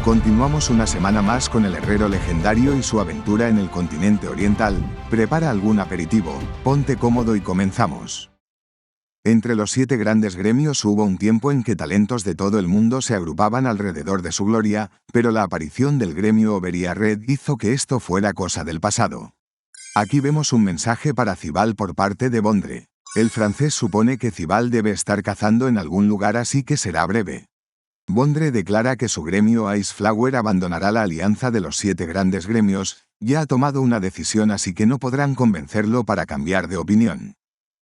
Continuamos una semana más con el herrero legendario y su aventura en el continente oriental. Prepara algún aperitivo, ponte cómodo y comenzamos. Entre los 7 grandes gremios hubo un tiempo en que talentos de todo el mundo se agrupaban alrededor de su gloria, pero la aparición del gremio Oberia Red hizo que esto fuera cosa del pasado. Aquí vemos un mensaje para Cibal por parte de Bondre. El francés supone que Cibal debe estar cazando en algún lugar, así que será breve. Bondre declara que su gremio Ice Flower abandonará la alianza de los 7 grandes gremios, ya ha tomado una decisión, así que no podrán convencerlo para cambiar de opinión.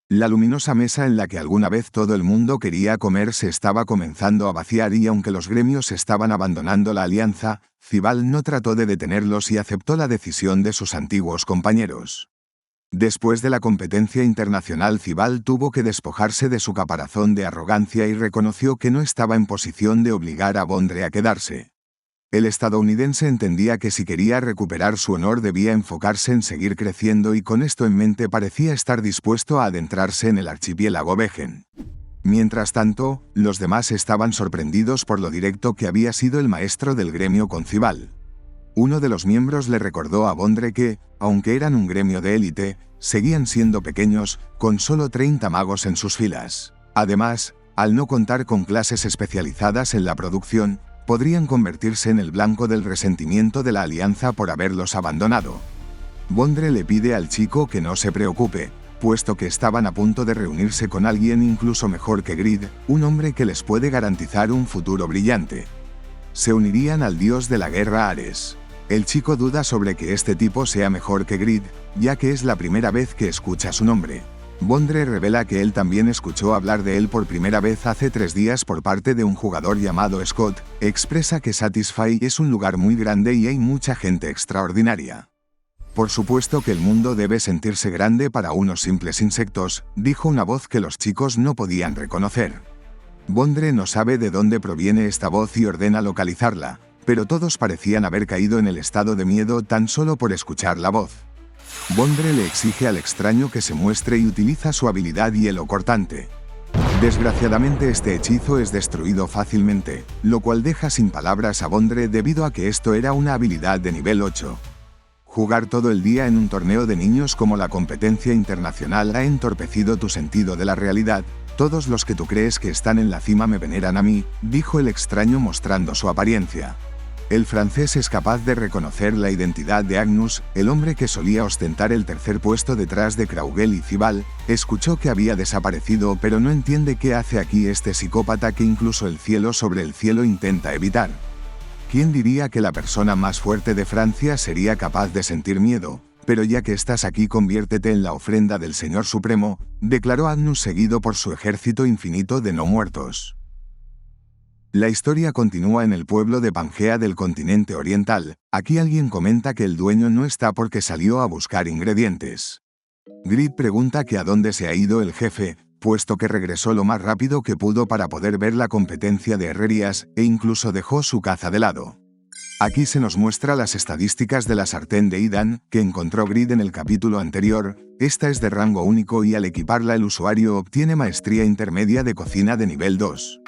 La luminosa mesa en la que alguna vez todo el mundo quería comer se estaba comenzando a vaciar y aunque los gremios estaban abandonando la alianza, Cibal no trató de detenerlos y aceptó la decisión de sus antiguos compañeros. Después de la competencia internacional, Cibal tuvo que despojarse de su caparazón de arrogancia y reconoció que no estaba en posición de obligar a Bondre a quedarse. El estadounidense entendía que si quería recuperar su honor debía enfocarse en seguir creciendo y con esto en mente parecía estar dispuesto a adentrarse en el archipiélago Vejen. Mientras tanto, los demás estaban sorprendidos por lo directo que había sido el maestro del gremio con Cibal. Uno de los miembros le recordó a Bondre que, aunque eran un gremio de élite, seguían siendo pequeños, con solo 30 magos en sus filas. Además, al no contar con clases especializadas en la producción, podrían convertirse en el blanco del resentimiento de la alianza por haberlos abandonado. Bondre le pide al chico que no se preocupe, puesto que estaban a punto de reunirse con alguien incluso mejor que Grid, un hombre que les puede garantizar un futuro brillante. Se unirían al dios de la guerra Ares. El chico duda sobre que este tipo sea mejor que Grid, ya que es la primera vez que escucha su nombre. Bondre revela que él también escuchó hablar de él por primera vez hace 3 días por parte de un jugador llamado Scott. Expresa que Satisfy es un lugar muy grande y hay mucha gente extraordinaria. Por supuesto que el mundo debe sentirse grande para unos simples insectos, dijo una voz que los chicos no podían reconocer. Bondre no sabe de dónde proviene esta voz y ordena localizarla, pero todos parecían haber caído en el estado de miedo tan solo por escuchar la voz. Bondre le exige al extraño que se muestre y utiliza su habilidad hielo cortante. Desgraciadamente este hechizo es destruido fácilmente, lo cual deja sin palabras a Bondre debido a que esto era una habilidad de nivel 8. Jugar todo el día en un torneo de niños como la competencia internacional ha entorpecido tu sentido de la realidad. Todos los que tú crees que están en la cima me veneran a mí, dijo el extraño mostrando su apariencia. El francés es capaz de reconocer la identidad de Agnus, el hombre que solía ostentar el 3er puesto detrás de Kraugel y Cibal. Escuchó que había desaparecido, pero no entiende qué hace aquí este psicópata que incluso el cielo sobre el cielo intenta evitar. ¿Quién diría que la persona más fuerte de Francia sería capaz de sentir miedo? Pero ya que estás aquí, conviértete en la ofrenda del Señor Supremo, declaró Agnus seguido por su ejército infinito de no muertos. La historia continúa en el pueblo de Pangea del continente oriental. Aquí alguien comenta que el dueño no está porque salió a buscar ingredientes. Grid pregunta que a dónde se ha ido el jefe, puesto que regresó lo más rápido que pudo para poder ver la competencia de herrerías, e incluso dejó su caza de lado. Aquí se nos muestra las estadísticas de la sartén de Idan, que encontró Grid en el capítulo anterior. Esta es de rango único y al equiparla el usuario obtiene maestría intermedia de cocina de nivel 2.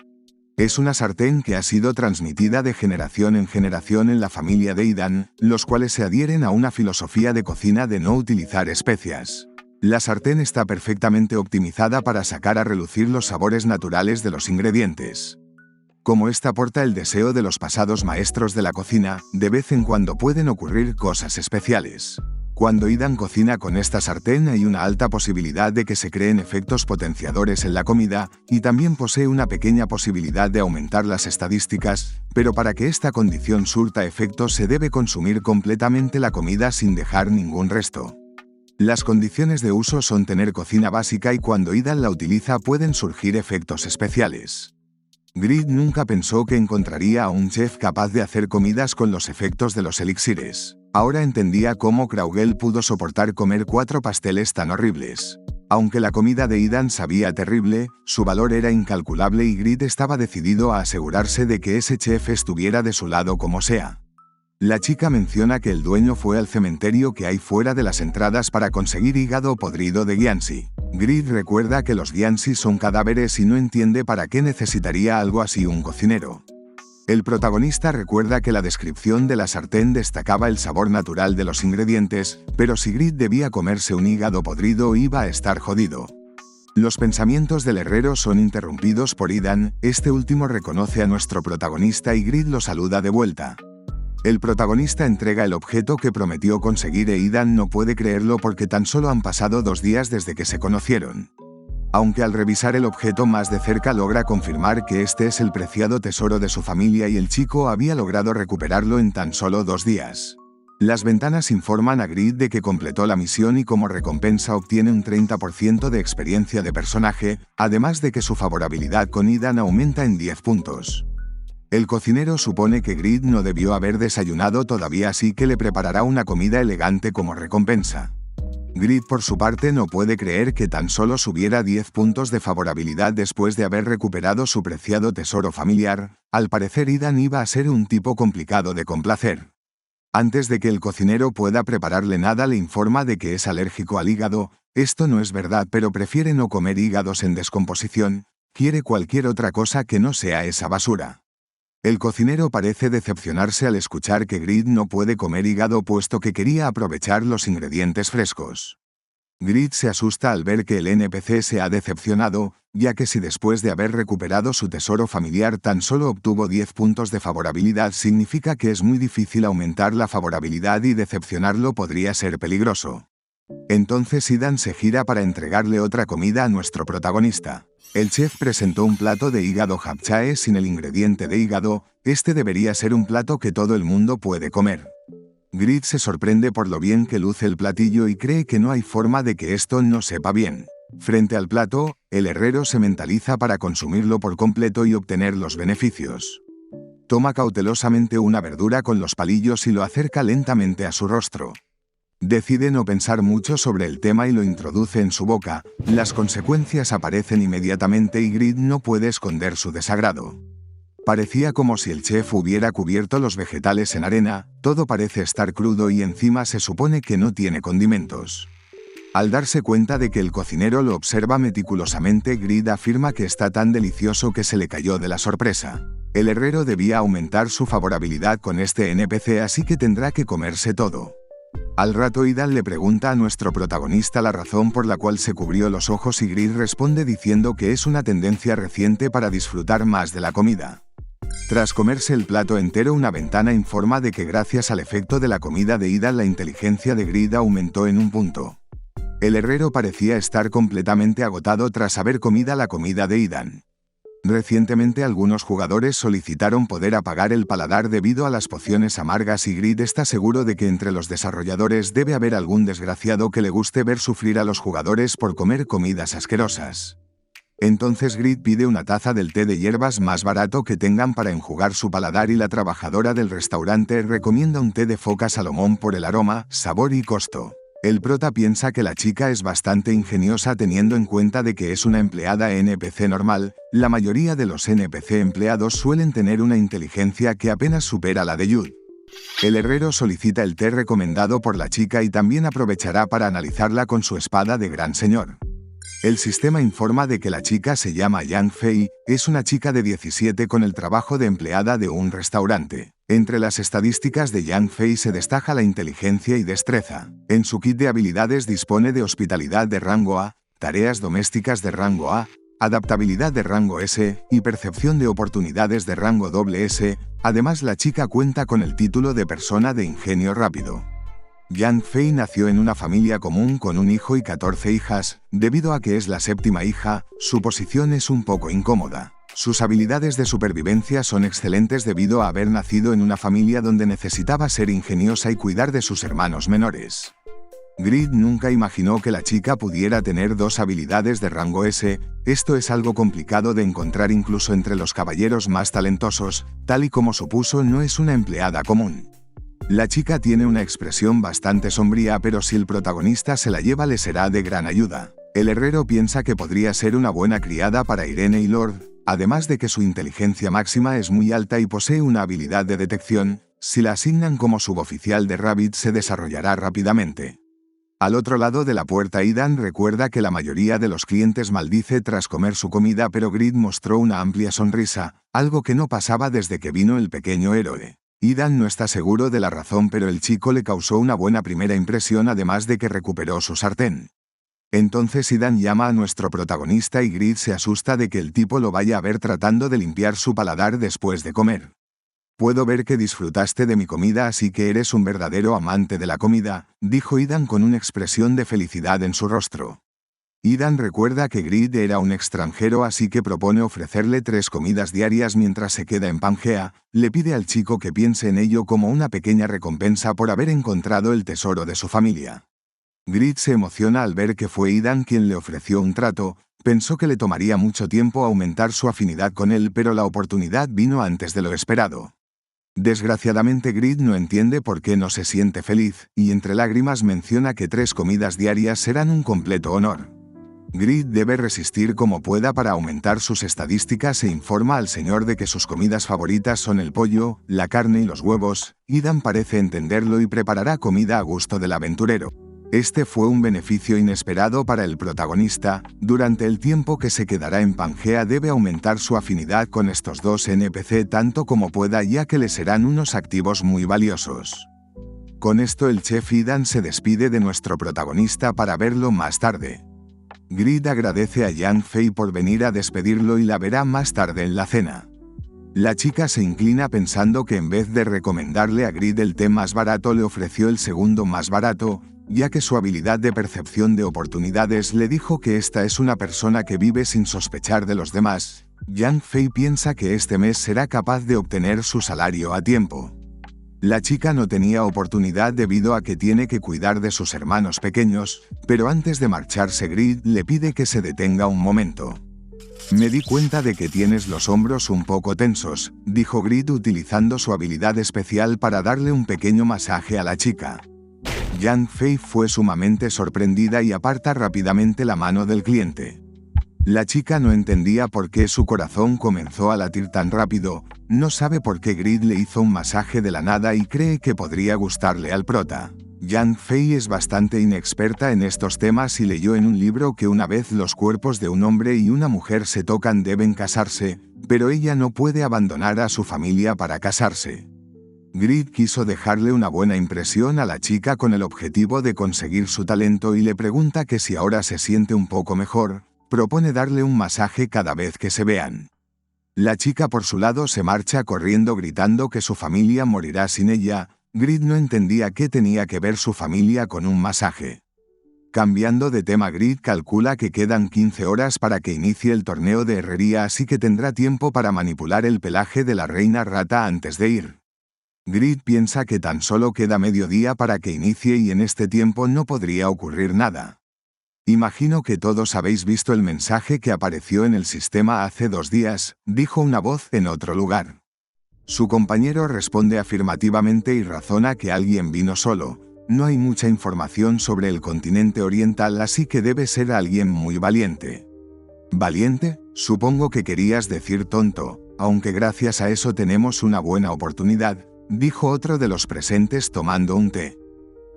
Es una sartén que ha sido transmitida de generación en generación en la familia de Idan, los cuales se adhieren a una filosofía de cocina de no utilizar especias. La sartén está perfectamente optimizada para sacar a relucir los sabores naturales de los ingredientes. Como esta porta el deseo de los pasados maestros de la cocina, de vez en cuando pueden ocurrir cosas especiales. Cuando Idan cocina con esta sartén hay una alta posibilidad de que se creen efectos potenciadores en la comida, y también posee una pequeña posibilidad de aumentar las estadísticas, pero para que esta condición surta efecto se debe consumir completamente la comida sin dejar ningún resto. Las condiciones de uso son tener cocina básica y cuando Idan la utiliza pueden surgir efectos especiales. Grid nunca pensó que encontraría a un chef capaz de hacer comidas con los efectos de los elixires. Ahora entendía cómo Kraugel pudo soportar comer 4 pasteles tan horribles. Aunque la comida de Idan sabía terrible, su valor era incalculable y Grid estaba decidido a asegurarse de que ese chef estuviera de su lado como sea. La chica menciona que el dueño fue al cementerio que hay fuera de las entradas para conseguir hígado podrido de Giansi. Grid recuerda que los Giansi son cadáveres y no entiende para qué necesitaría algo así un cocinero. El protagonista recuerda que la descripción de la sartén destacaba el sabor natural de los ingredientes, pero si Grid debía comerse un hígado podrido iba a estar jodido. Los pensamientos del herrero son interrumpidos por Ethan, este último reconoce a nuestro protagonista y Grid lo saluda de vuelta. El protagonista entrega el objeto que prometió conseguir e Ethan no puede creerlo porque tan solo han pasado 2 días desde que se conocieron. Aunque al revisar el objeto más de cerca logra confirmar que este es el preciado tesoro de su familia y el chico había logrado recuperarlo en tan solo 2 días. Las ventanas informan a Grid de que completó la misión y como recompensa obtiene un 30% de experiencia de personaje, además de que su favorabilidad con Ethan aumenta en 10 puntos. El cocinero supone que Grid no debió haber desayunado todavía, así que le preparará una comida elegante como recompensa. Grid por su parte no puede creer que tan solo subiera 10 puntos de favorabilidad después de haber recuperado su preciado tesoro familiar. Al parecer Ethan iba a ser un tipo complicado de complacer. Antes de que el cocinero pueda prepararle nada le informa de que es alérgico al hígado. Esto no es verdad, pero prefiere no comer hígados en descomposición, quiere cualquier otra cosa que no sea esa basura. El cocinero parece decepcionarse al escuchar que Grid no puede comer hígado puesto que quería aprovechar los ingredientes frescos. Grid se asusta al ver que el NPC se ha decepcionado, ya que si después de haber recuperado su tesoro familiar tan solo obtuvo 10 puntos de favorabilidad significa que es muy difícil aumentar la favorabilidad y decepcionarlo podría ser peligroso. Entonces Ethan se gira para entregarle otra comida a nuestro protagonista. El chef presentó un plato de hígado japchae sin el ingrediente de hígado, este debería ser un plato que todo el mundo puede comer. Grid se sorprende por lo bien que luce el platillo y cree que no hay forma de que esto no sepa bien. Frente al plato, el herrero se mentaliza para consumirlo por completo y obtener los beneficios. Toma cautelosamente una verdura con los palillos y lo acerca lentamente a su rostro. Decide no pensar mucho sobre el tema y lo introduce en su boca. Las consecuencias aparecen inmediatamente y Grid no puede esconder su desagrado. Parecía como si el chef hubiera cubierto los vegetales en arena, todo parece estar crudo y encima se supone que no tiene condimentos. Al darse cuenta de que el cocinero lo observa meticulosamente, Grid afirma que está tan delicioso que se le cayó de la sorpresa. El herrero debía aumentar su favorabilidad con este NPC, así que tendrá que comerse todo. Al rato Ethan le pregunta a nuestro protagonista la razón por la cual se cubrió los ojos y Grid responde diciendo que es una tendencia reciente para disfrutar más de la comida. Tras comerse el plato entero, una ventana informa de que gracias al efecto de la comida de Ethan la inteligencia de Grid aumentó en 1 punto. El herrero parecía estar completamente agotado tras haber comido la comida de Ethan. Recientemente algunos jugadores solicitaron poder apagar el paladar debido a las pociones amargas y Grid está seguro de que entre los desarrolladores debe haber algún desgraciado que le guste ver sufrir a los jugadores por comer comidas asquerosas. Entonces Grid pide una taza del té de hierbas más barato que tengan para enjugar su paladar y la trabajadora del restaurante recomienda un té de foca Salomón por el aroma, sabor y costo. El prota piensa que la chica es bastante ingeniosa teniendo en cuenta de que es una empleada NPC normal. La mayoría de los NPC empleados suelen tener una inteligencia que apenas supera la de Jude. El herrero solicita el té recomendado por la chica y también aprovechará para analizarla con su espada de gran señor. El sistema informa de que la chica se llama Yang Fei, es una chica de 17 con el trabajo de empleada de un restaurante. Entre las estadísticas de Yang Fei se destaca la inteligencia y destreza. En su kit de habilidades dispone de hospitalidad de rango A, tareas domésticas de rango A, adaptabilidad de rango S y percepción de oportunidades de rango SS. Además, la chica cuenta con el título de persona de ingenio rápido. Yang Fei nació en una familia común con un hijo y 14 hijas. Debido a que es la 7ª hija, su posición es un poco incómoda. Sus habilidades de supervivencia son excelentes debido a haber nacido en una familia donde necesitaba ser ingeniosa y cuidar de sus hermanos menores. Grid nunca imaginó que la chica pudiera tener 2 habilidades de rango S. Esto es algo complicado de encontrar incluso entre los caballeros más talentosos. Tal y como supuso, no es una empleada común. La chica tiene una expresión bastante sombría, pero si el protagonista se la lleva le será de gran ayuda. El herrero piensa que podría ser una buena criada para Irene y Lord, además de que su inteligencia máxima es muy alta y posee una habilidad de detección. Si la asignan como suboficial de Rabbit se desarrollará rápidamente. Al otro lado de la puerta, Ethan recuerda que la mayoría de los clientes maldice tras comer su comida, pero Grid mostró una amplia sonrisa, algo que no pasaba desde que vino el pequeño héroe. Ethan no está seguro de la razón, pero el chico le causó una buena primera impresión, además de que recuperó su sartén. Entonces Ethan llama a nuestro protagonista y Grid se asusta de que el tipo lo vaya a ver tratando de limpiar su paladar después de comer. «Puedo ver que disfrutaste de mi comida, así que eres un verdadero amante de la comida», dijo Ethan con una expresión de felicidad en su rostro. Ethan recuerda que Grid era un extranjero, así que propone ofrecerle 3 comidas diarias mientras se queda en Pangea. Le pide al chico que piense en ello como una pequeña recompensa por haber encontrado el tesoro de su familia. Grid se emociona al ver que fue Ethan quien le ofreció un trato. Pensó que le tomaría mucho tiempo aumentar su afinidad con él, pero la oportunidad vino antes de lo esperado. Desgraciadamente Grid no entiende por qué no se siente feliz, y entre lágrimas menciona que 3 comidas diarias serán un completo honor. Grid debe resistir como pueda para aumentar sus estadísticas e informa al señor de que sus comidas favoritas son el pollo, la carne y los huevos. Ethan parece entenderlo y preparará comida a gusto del aventurero. Este fue un beneficio inesperado para el protagonista. Durante el tiempo que se quedará en Pangea debe aumentar su afinidad con estos 2 NPC tanto como pueda, ya que le serán unos activos muy valiosos. Con esto el chef Ethan se despide de nuestro protagonista para verlo más tarde. Grid agradece a Yang Fei por venir a despedirlo y la verá más tarde en la cena. La chica se inclina pensando que en vez de recomendarle a Grid el té más barato, le ofreció el segundo más barato, ya que su habilidad de percepción de oportunidades le dijo que esta es una persona que vive sin sospechar de los demás. Yang Fei piensa que este mes será capaz de obtener su salario a tiempo. La chica no tenía oportunidad debido a que tiene que cuidar de sus hermanos pequeños, pero antes de marcharse Grid le pide que se detenga un momento. «Me di cuenta de que tienes los hombros un poco tensos», dijo Grid utilizando su habilidad especial para darle un pequeño masaje a la chica. Yang Fei fue sumamente sorprendida y aparta rápidamente la mano del cliente. La chica no entendía por qué su corazón comenzó a latir tan rápido. No sabe por qué Grid le hizo un masaje de la nada y cree que podría gustarle al prota. Yang Fei es bastante inexperta en estos temas y leyó en un libro que una vez los cuerpos de un hombre y una mujer se tocan deben casarse, pero ella no puede abandonar a su familia para casarse. Grid quiso dejarle una buena impresión a la chica con el objetivo de conseguir su talento y le pregunta que si ahora se siente un poco mejor. Propone darle un masaje cada vez que se vean. La chica por su lado se marcha corriendo gritando que su familia morirá sin ella. Grid no entendía qué tenía que ver su familia con un masaje. Cambiando de tema, Grid calcula que quedan 15 horas para que inicie el torneo de herrería, así que tendrá tiempo para manipular el pelaje de la reina rata antes de ir. Grid piensa que tan solo queda mediodía para que inicie y en este tiempo no podría ocurrir nada. «Imagino que todos habéis visto el mensaje que apareció en el sistema hace 2 días», dijo una voz en otro lugar. Su compañero responde afirmativamente y razona que alguien vino solo. No hay mucha información sobre el continente oriental, así que debe ser alguien muy valiente. «¿Valiente? Supongo que querías decir tonto, aunque gracias a eso tenemos una buena oportunidad», dijo otro de los presentes tomando un té.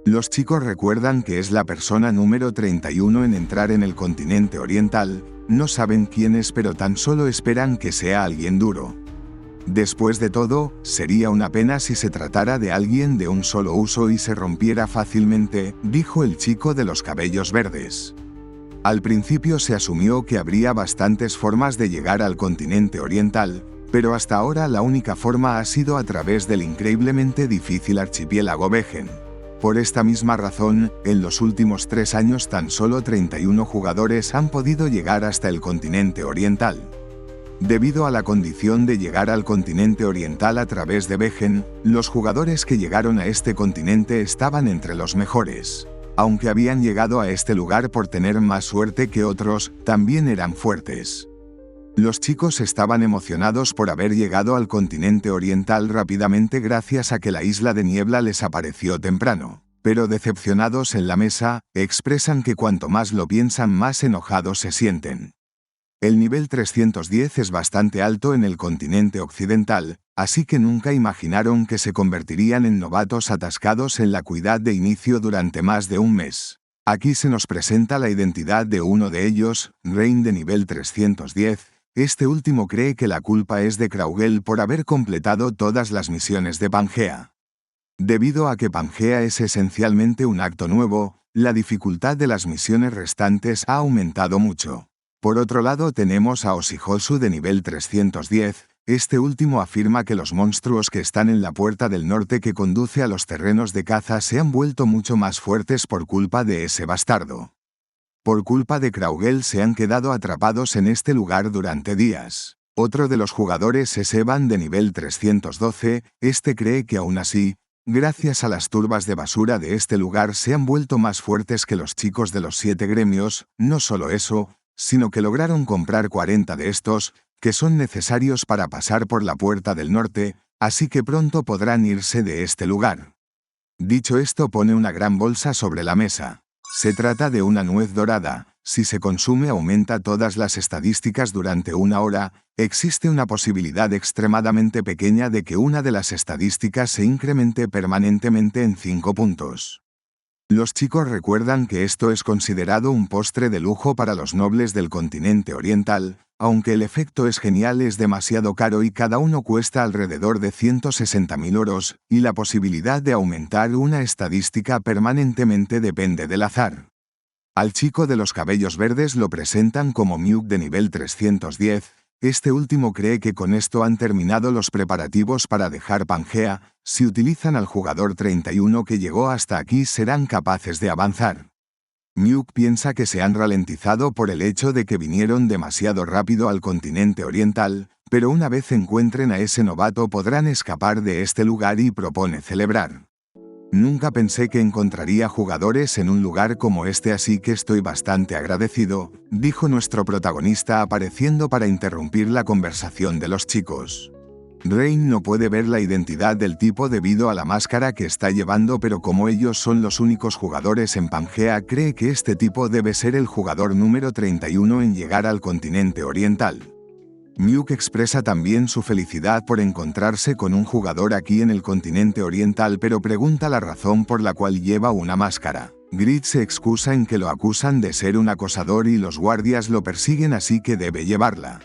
Los chicos recuerdan que es la persona número 31 en entrar en el continente oriental. No saben quién es, pero tan solo esperan que sea alguien duro. Después de todo, sería una pena si se tratara de alguien de un solo uso y se rompiera fácilmente, dijo el chico de los cabellos verdes. Al principio se asumió que habría bastantes formas de llegar al continente oriental, pero hasta ahora la única forma ha sido a través del increíblemente difícil archipiélago Vejen. Por esta misma razón, en los últimos 3 años tan solo 31 jugadores han podido llegar hasta el continente oriental. Debido a la condición de llegar al continente oriental a través de Vejen, los jugadores que llegaron a este continente estaban entre los mejores. Aunque habían llegado a este lugar por tener más suerte que otros, también eran fuertes. Los chicos estaban emocionados por haber llegado al continente oriental rápidamente gracias a que la isla de niebla les apareció temprano. Pero decepcionados en la mesa, expresan que cuanto más lo piensan más enojados se sienten. El nivel 310 es bastante alto en el continente occidental, así que nunca imaginaron que se convertirían en novatos atascados en la cuidad de inicio durante más de un mes. Aquí se nos presenta la identidad de uno de ellos, Rain de nivel 310. Este último cree que la culpa es de Kraugel por haber completado todas las misiones de Pangea. Debido a que Pangea es esencialmente un acto nuevo, la dificultad de las misiones restantes ha aumentado mucho. Por otro lado tenemos a Oshihosu de nivel 310. Este último afirma que los monstruos que están en la puerta del norte que conduce a los terrenos de caza se han vuelto mucho más fuertes por culpa de ese bastardo. Por culpa de Kraugel se han quedado atrapados en este lugar durante días. Otro de los jugadores es Evan de nivel 312. Este cree que aún así, gracias a las turbas de basura de este lugar se han vuelto más fuertes que los chicos de los 7 gremios. No solo eso, sino que lograron comprar 40 de estos, que son necesarios para pasar por la puerta del norte, así que pronto podrán irse de este lugar. Dicho esto, pone una gran bolsa sobre la mesa. Se trata de una nuez dorada. Si se consume aumenta todas las estadísticas durante 1 hora. Existe una posibilidad extremadamente pequeña de que una de las estadísticas se incremente permanentemente en 5 puntos. Los chicos recuerdan que esto es considerado un postre de lujo para los nobles del continente oriental. Aunque el efecto es genial, es demasiado caro y cada uno cuesta alrededor de 160.000 oros, y la posibilidad de aumentar una estadística permanentemente depende del azar. Al chico de los cabellos verdes lo presentan como Mewk de nivel 310. Este último cree que con esto han terminado los preparativos para dejar Pangea. Si utilizan al jugador 31 que llegó hasta aquí serán capaces de avanzar. Mewk piensa que se han ralentizado por el hecho de que vinieron demasiado rápido al continente oriental, pero una vez encuentren a ese novato podrán escapar de este lugar y propone celebrar. Nunca pensé que encontraría jugadores en un lugar como este, así que estoy bastante agradecido, dijo nuestro protagonista apareciendo para interrumpir la conversación de los chicos. Rain no puede ver la identidad del tipo debido a la máscara que está llevando, pero como ellos son los únicos jugadores en Pangea, cree que este tipo debe ser el jugador número 31 en llegar al continente oriental. Mewk expresa también su felicidad por encontrarse con un jugador aquí en el continente oriental, pero pregunta la razón por la cual lleva una máscara. Grid se excusa en que lo acusan de ser un acosador y los guardias lo persiguen, así que debe llevarla.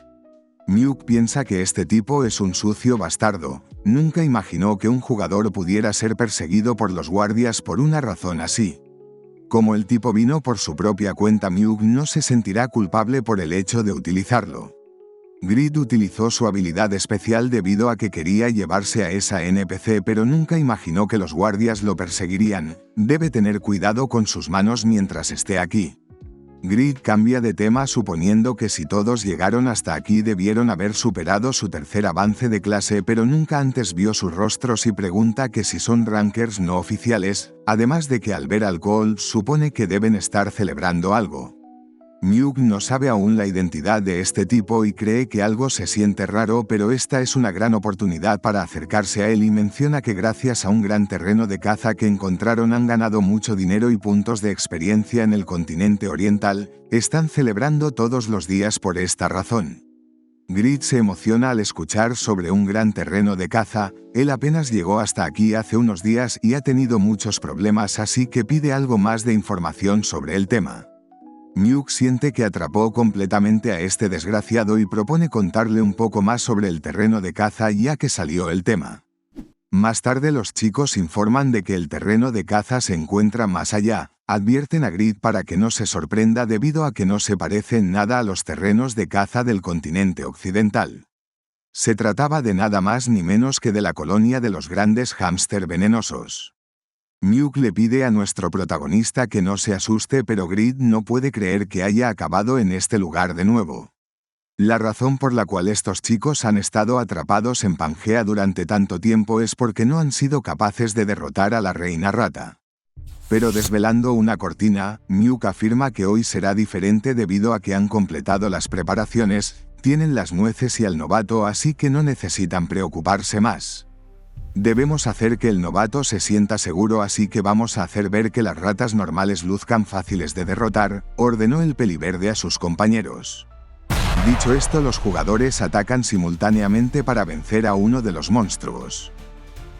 Mewk piensa que este tipo es un sucio bastardo. Nunca imaginó que un jugador pudiera ser perseguido por los guardias por una razón así. Como el tipo vino por su propia cuenta, Mewk no se sentirá culpable por el hecho de utilizarlo. Grid utilizó su habilidad especial debido a que quería llevarse a esa NPC, pero nunca imaginó que los guardias lo perseguirían. Debe tener cuidado con sus manos mientras esté aquí. Grid cambia de tema suponiendo que si todos llegaron hasta aquí debieron haber superado su tercer avance de clase, pero nunca antes vio sus rostros y pregunta que si son rankers no oficiales, además de que al ver alcohol supone que deben estar celebrando algo. Mewk no sabe aún la identidad de este tipo y cree que algo se siente raro, pero esta es una gran oportunidad para acercarse a él y menciona que gracias a un gran terreno de caza que encontraron han ganado mucho dinero y puntos de experiencia en el continente oriental. Están celebrando todos los días por esta razón. Grid se emociona al escuchar sobre un gran terreno de caza. Él apenas llegó hasta aquí hace unos días y ha tenido muchos problemas, así que pide algo más de información sobre el tema. Mewk siente que atrapó completamente a este desgraciado y propone contarle un poco más sobre el terreno de caza ya que salió el tema. Más tarde los chicos informan de que el terreno de caza se encuentra más allá. Advierten a Grid para que no se sorprenda debido a que no se parece en nada a los terrenos de caza del continente occidental. Se trataba de nada más ni menos que de la colonia de los grandes hámster venenosos. Mewk le pide a nuestro protagonista que no se asuste, pero Grid no puede creer que haya acabado en este lugar de nuevo. La razón por la cual estos chicos han estado atrapados en Pangea durante tanto tiempo es porque no han sido capaces de derrotar a la reina rata. Pero desvelando una cortina, Mewk afirma que hoy será diferente debido a que han completado las preparaciones, tienen las nueces y al novato, así que no necesitan preocuparse más. Debemos hacer que el novato se sienta seguro, así que vamos a hacer ver que las ratas normales luzcan fáciles de derrotar, ordenó el peliverde a sus compañeros. Dicho esto, los jugadores atacan simultáneamente para vencer a uno de los monstruos.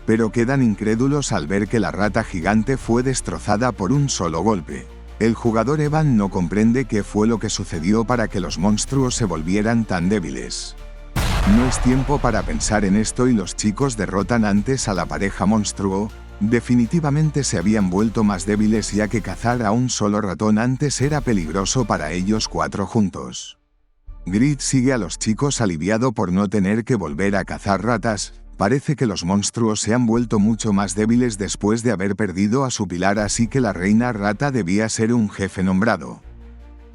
Pero quedan incrédulos al ver que la rata gigante fue destrozada por un solo golpe. El jugador Evan no comprende qué fue lo que sucedió para que los monstruos se volvieran tan débiles. No es tiempo para pensar en esto y los chicos derrotan antes a la pareja monstruo. Definitivamente se habían vuelto más débiles ya que cazar a un solo ratón antes era peligroso para ellos cuatro juntos. Grid sigue a los chicos aliviado por no tener que volver a cazar ratas. Parece que los monstruos se han vuelto mucho más débiles después de haber perdido a su pilar, así que la reina rata debía ser un jefe nombrado.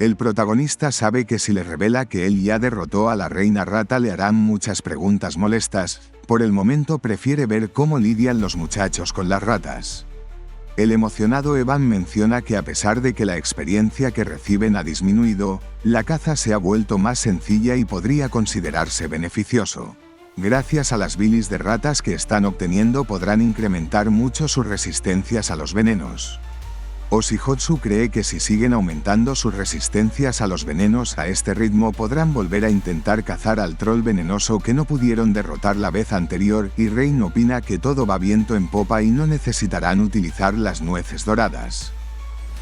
El protagonista sabe que si le revela que él ya derrotó a la reina rata le harán muchas preguntas molestas. Por el momento prefiere ver cómo lidian los muchachos con las ratas. El emocionado Evan menciona que a pesar de que la experiencia que reciben ha disminuido, la caza se ha vuelto más sencilla y podría considerarse beneficioso. Gracias a las bilis de ratas que están obteniendo podrán incrementar mucho sus resistencias a los venenos. Oshihotsu cree que si siguen aumentando sus resistencias a los venenos a este ritmo podrán volver a intentar cazar al troll venenoso que no pudieron derrotar la vez anterior, y Rain opina que todo va viento en popa y no necesitarán utilizar las nueces doradas.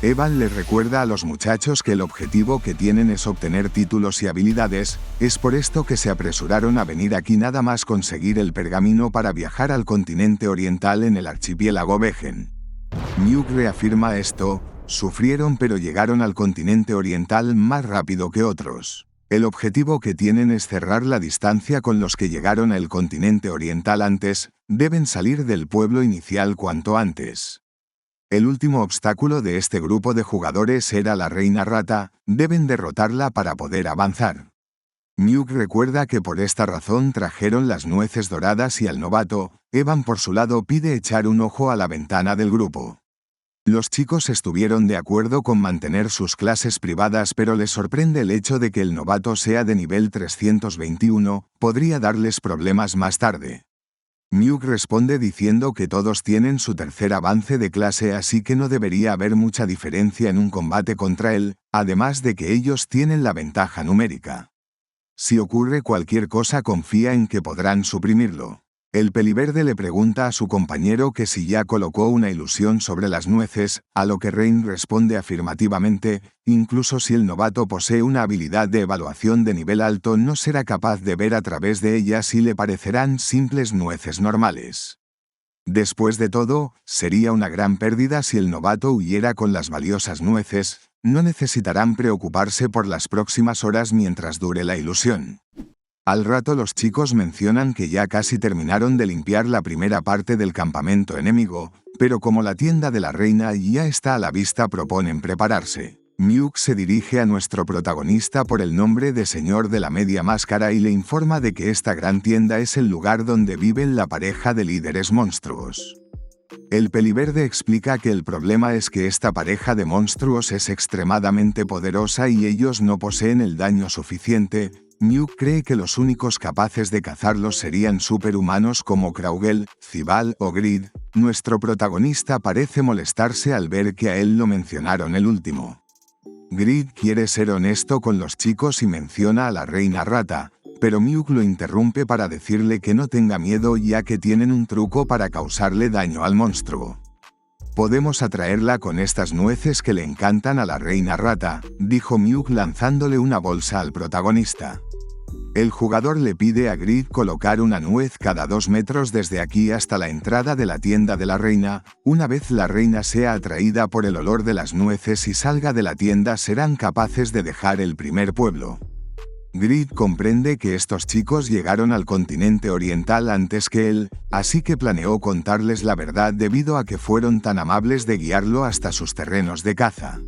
Evan les recuerda a los muchachos que el objetivo que tienen es obtener títulos y habilidades, es por esto que se apresuraron a venir aquí nada más conseguir el pergamino para viajar al continente oriental en el archipiélago Vejen. Mewk reafirma esto, sufrieron pero llegaron al continente oriental más rápido que otros. El objetivo que tienen es cerrar la distancia con los que llegaron al continente oriental antes, deben salir del pueblo inicial cuanto antes. El último obstáculo de este grupo de jugadores era la reina rata, deben derrotarla para poder avanzar. Mewk recuerda que por esta razón trajeron las nueces doradas y al novato, Evan por su lado pide echar un ojo a la ventana del grupo. Los chicos estuvieron de acuerdo con mantener sus clases privadas, pero les sorprende el hecho de que el novato sea de nivel 321, podría darles problemas más tarde. Mewk responde diciendo que todos tienen su tercer avance de clase, así que no debería haber mucha diferencia en un combate contra él, además de que ellos tienen la ventaja numérica. Si ocurre cualquier cosa confía en que podrán suprimirlo. El peliverde le pregunta a su compañero que si ya colocó una ilusión sobre las nueces, a lo que Rain responde afirmativamente, incluso si el novato posee una habilidad de evaluación de nivel alto no será capaz de ver a través de ellas y le parecerán simples nueces normales. Después de todo, sería una gran pérdida si el novato huyera con las valiosas nueces, no necesitarán preocuparse por las próximas horas mientras dure la ilusión. Al rato los chicos mencionan que ya casi terminaron de limpiar la primera parte del campamento enemigo, pero como la tienda de la reina ya está a la vista proponen prepararse. Mewk se dirige a nuestro protagonista por el nombre de Señor de la Media Máscara y le informa de que esta gran tienda es el lugar donde viven la pareja de líderes monstruos. El peliverde explica que el problema es que esta pareja de monstruos es extremadamente poderosa y ellos no poseen el daño suficiente. Mewk cree que los únicos capaces de cazarlos serían superhumanos como Kraugel, Cibal o Grid. Nuestro protagonista parece molestarse al ver que a él lo mencionaron el último. Grid quiere ser honesto con los chicos y menciona a la reina rata, pero Mewk lo interrumpe para decirle que no tenga miedo ya que tienen un truco para causarle daño al monstruo. Podemos atraerla con estas nueces que le encantan a la reina rata, dijo Mewk lanzándole una bolsa al protagonista. El jugador le pide a Grid colocar una nuez cada 2 metros desde aquí hasta la entrada de la tienda de la reina. Una vez la reina sea atraída por el olor de las nueces y salga de la tienda serán capaces de dejar el primer pueblo. Grid comprende que estos chicos llegaron al continente oriental antes que él, así que planeó contarles la verdad debido a que fueron tan amables de guiarlo hasta sus terrenos de caza.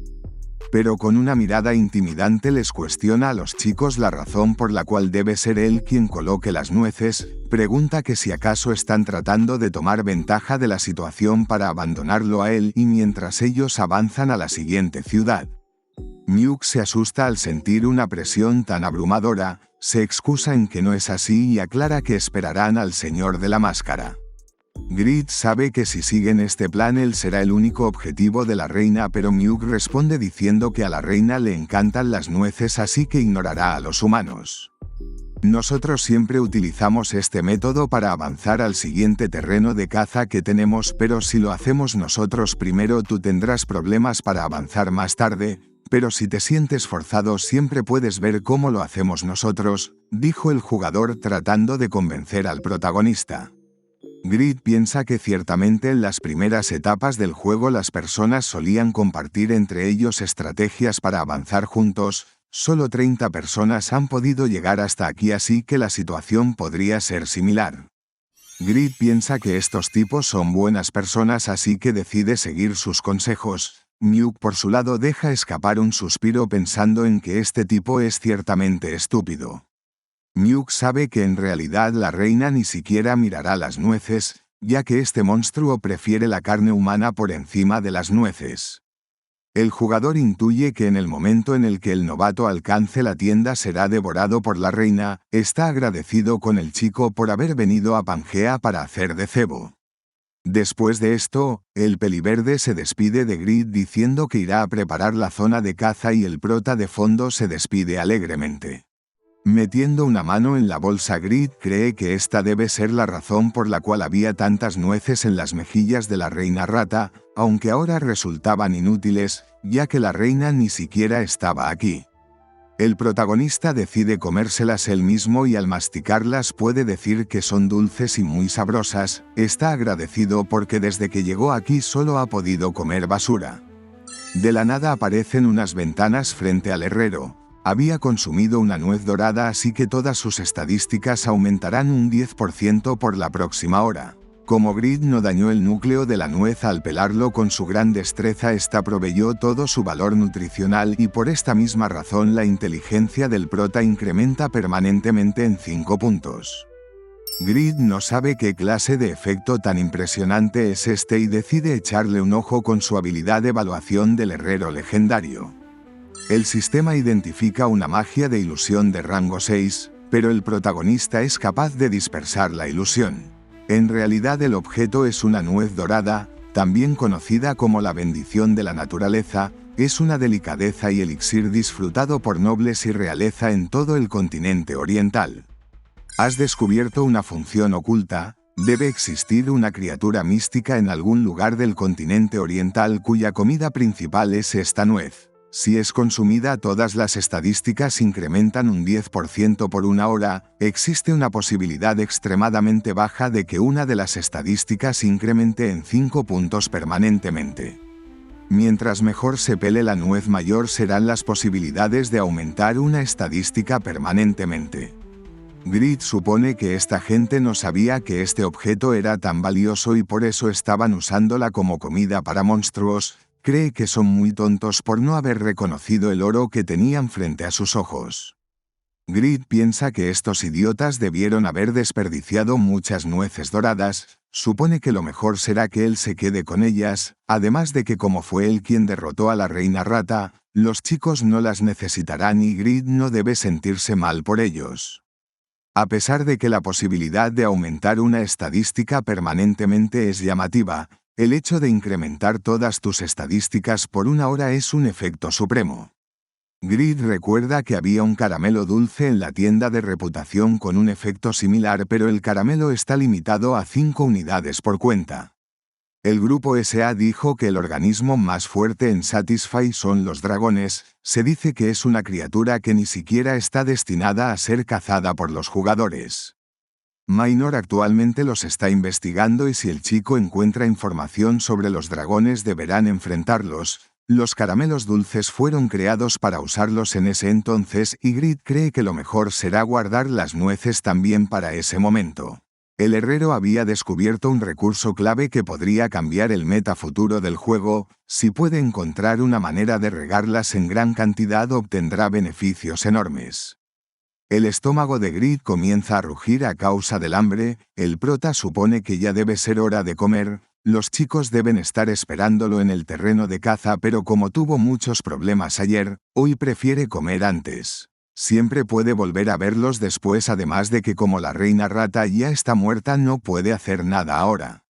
Pero con una mirada intimidante les cuestiona a los chicos la razón por la cual debe ser él quien coloque las nueces, pregunta que si acaso están tratando de tomar ventaja de la situación para abandonarlo a él y mientras ellos avanzan a la siguiente ciudad. Mewk se asusta al sentir una presión tan abrumadora, se excusa en que no es así y aclara que esperarán al Señor de la Máscara. Grid sabe que si siguen este plan él será el único objetivo de la reina, pero Mewk responde diciendo que a la reina le encantan las nueces así que ignorará a los humanos. Nosotros siempre utilizamos este método para avanzar al siguiente terreno de caza que tenemos, pero si lo hacemos nosotros primero tú tendrás problemas para avanzar más tarde, pero si te sientes forzado siempre puedes ver cómo lo hacemos nosotros, dijo el jugador tratando de convencer al protagonista. Grid piensa que ciertamente en las primeras etapas del juego las personas solían compartir entre ellos estrategias para avanzar juntos. Solo 30 personas han podido llegar hasta aquí, así que la situación podría ser similar. Grid piensa que estos tipos son buenas personas, así que decide seguir sus consejos. Nuke por su lado deja escapar un suspiro pensando en que este tipo es ciertamente estúpido. Nuke sabe que en realidad la reina ni siquiera mirará las nueces, ya que este monstruo prefiere la carne humana por encima de las nueces. El jugador intuye que en el momento en el que el novato alcance la tienda será devorado por la reina. Está agradecido con el chico por haber venido a Pangea para hacer de cebo. Después de esto, el peliverde se despide de Grid diciendo que irá a preparar la zona de caza y el prota de fondo se despide alegremente. Metiendo una mano en la bolsa, Grid cree que esta debe ser la razón por la cual había tantas nueces en las mejillas de la reina rata, aunque ahora resultaban inútiles, ya que la reina ni siquiera estaba aquí. El protagonista decide comérselas él mismo y al masticarlas puede decir que son dulces y muy sabrosas. Está agradecido porque desde que llegó aquí solo ha podido comer basura. De la nada aparecen unas ventanas frente al herrero. Había consumido una nuez dorada, así que todas sus estadísticas aumentarán un 10% por la próxima hora. Como Grid no dañó el núcleo de la nuez al pelarlo con su gran destreza, esta proveyó todo su valor nutricional y por esta misma razón la inteligencia del prota incrementa permanentemente en 5 puntos. Grid no sabe qué clase de efecto tan impresionante es este y decide echarle un ojo con su habilidad de evaluación del herrero legendario. El sistema identifica una magia de ilusión de rango 6, pero el protagonista es capaz de dispersar la ilusión. En realidad el objeto es una nuez dorada, también conocida como la bendición de la naturaleza. Es una delicadeza y elixir disfrutado por nobles y realeza en todo el continente oriental. Has descubierto una función oculta. Debe existir una criatura mística en algún lugar del continente oriental cuya comida principal es esta nuez. Si es consumida, todas las estadísticas incrementan un 10% por una hora. Existe una posibilidad extremadamente baja de que una de las estadísticas incremente en 5 puntos permanentemente. Mientras mejor se pele la nuez, mayor serán las posibilidades de aumentar una estadística permanentemente. Grid supone que esta gente no sabía que este objeto era tan valioso y por eso estaban usándola como comida para monstruos. Cree que son muy tontos por no haber reconocido el oro que tenían frente a sus ojos. Grid piensa que estos idiotas debieron haber desperdiciado muchas nueces doradas. Supone que lo mejor será que él se quede con ellas, además de que como fue él quien derrotó a la reina rata, los chicos no las necesitarán y Grid no debe sentirse mal por ellos. A pesar de que la posibilidad de aumentar una estadística permanentemente es llamativa, el hecho de incrementar todas tus estadísticas por una hora es un efecto supremo. Grid recuerda que había un caramelo dulce en la tienda de reputación con un efecto similar, pero el caramelo está limitado a 5 unidades por cuenta. El grupo SA dijo que el organismo más fuerte en Satisfy son los dragones. Se dice que es una criatura que ni siquiera está destinada a ser cazada por los jugadores. Minor actualmente los está investigando y si el chico encuentra información sobre los dragones deberán enfrentarlos. Los caramelos dulces fueron creados para usarlos en ese entonces y Grid cree que lo mejor será guardar las nueces también para ese momento. El herrero había descubierto un recurso clave que podría cambiar el meta futuro del juego. Si puede encontrar una manera de regarlas en gran cantidad obtendrá beneficios enormes. El estómago de Grid comienza a rugir a causa del hambre. El prota supone que ya debe ser hora de comer. Los chicos deben estar esperándolo en el terreno de caza, pero como tuvo muchos problemas ayer, hoy prefiere comer antes. Siempre puede volver a verlos después, además de que como la reina rata ya está muerta no puede hacer nada ahora.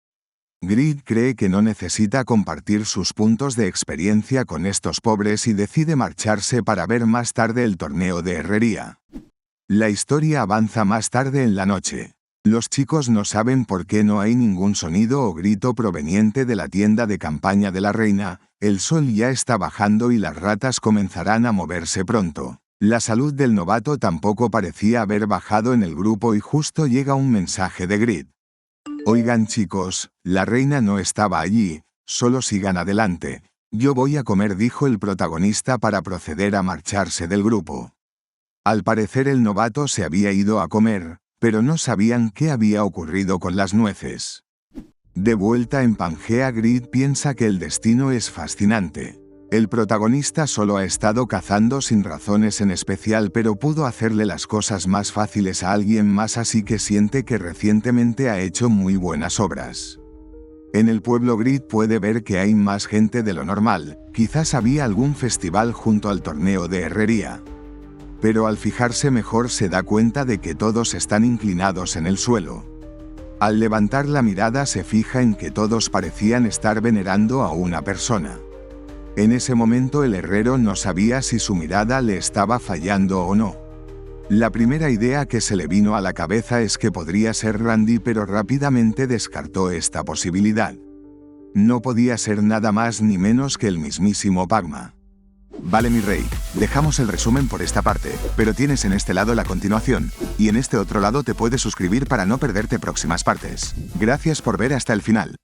Grid cree que no necesita compartir sus puntos de experiencia con estos pobres y decide marcharse para ver más tarde el torneo de herrería. La historia avanza más tarde en la noche. Los chicos no saben por qué no hay ningún sonido o grito proveniente de la tienda de campaña de la reina. El sol ya está bajando y las ratas comenzarán a moverse pronto. La salud del novato tampoco parecía haber bajado en el grupo y justo llega un mensaje de Grid. Oigan chicos, la reina no estaba allí, solo sigan adelante. Yo voy a comer, dijo el protagonista para proceder a marcharse del grupo. Al parecer el novato se había ido a comer, pero no sabían qué había ocurrido con las nueces. De vuelta en Pangea, Grid piensa que el destino es fascinante. El protagonista solo ha estado cazando sin razones en especial, pero pudo hacerle las cosas más fáciles a alguien más, así que siente que recientemente ha hecho muy buenas obras. En el pueblo Grid puede ver que hay más gente de lo normal, quizás había algún festival junto al torneo de herrería. Pero al fijarse mejor se da cuenta de que todos están inclinados en el suelo. Al levantar la mirada se fija en que todos parecían estar venerando a una persona. En ese momento el herrero no sabía si su mirada le estaba fallando o no. La primera idea que se le vino a la cabeza es que podría ser Randy, pero rápidamente descartó esta posibilidad. No podía ser nada más ni menos que el mismísimo Pagma. Vale mi rey, dejamos el resumen por esta parte, pero tienes en este lado la continuación, y en este otro lado te puedes suscribir para no perderte próximas partes. Gracias por ver hasta el final.